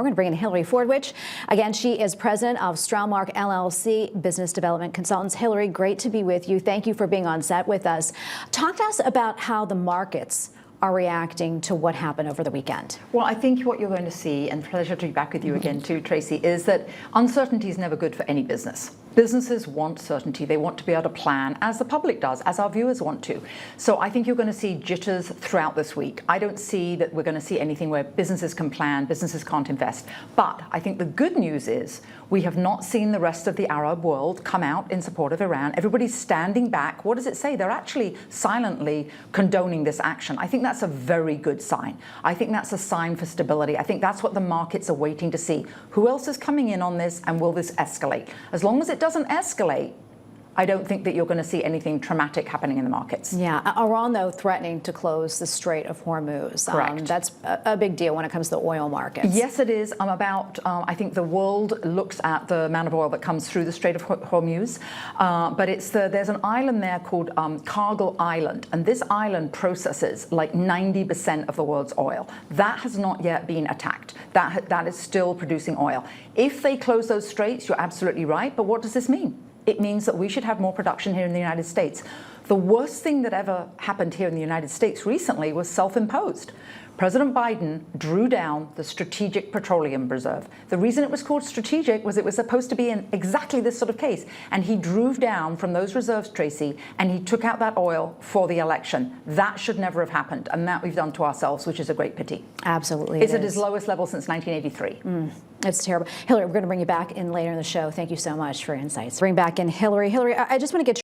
We're going to bring in Hillary Fordwich. Again, she is president of Straumark LLC, Business Development Consultants. Hillary, great to be with you. Thank you for being on set with us. Talk to us about how the markets are reacting to what happened over the weekend. Well, I think what you're going to see, and pleasure to be back with you again too, Tracy, is that uncertainty is never good for any business. Businesses want certainty. They want to be able to plan, as the public does, as our viewers want to. So I think you're going to see jitters throughout this week. I don't see that we're going to see anything where businesses can plan, businesses can't invest. But I think the good news is we have not seen the rest of the Arab world come out in support of Iran. Everybody's standing back. What does it say? They're actually silently condoning this action. I think that's a very good sign. I think that's a sign for stability. I think that's what the markets are waiting to see. Who else is coming in on this, and will this escalate? As long as it doesn't escalate, I don't think that you're going to see anything traumatic happening in the markets. Yeah, Iran, though, threatening to close the Strait of Hormuz. Correct. That's a big deal when it comes to the oil markets. Yes, it is. I think the world looks at the amount of oil that comes through the Strait of Hormuz, but there's an island there called Cargill Island, and this island processes like 90% of the world's oil. That has not yet been attacked. That is still producing oil. If they close those straits, you're absolutely right, but what does this mean? It means that we should have more production here in the United States. The worst thing that ever happened here in the United States recently was self-imposed. President Biden drew down the Strategic Petroleum Reserve. The reason it was called strategic was it was supposed to be in exactly this sort of case. And he drew down from those reserves, Tracy, and he took out that oil for the election. That should never have happened. And that we've done to ourselves, which is a great pity. Absolutely. It's at its lowest level since 1983. It's terrible. Hillary, we're going to bring you back in later in the show. Thank you so much for your insights. Bring back in Hillary. Hillary, I just want to get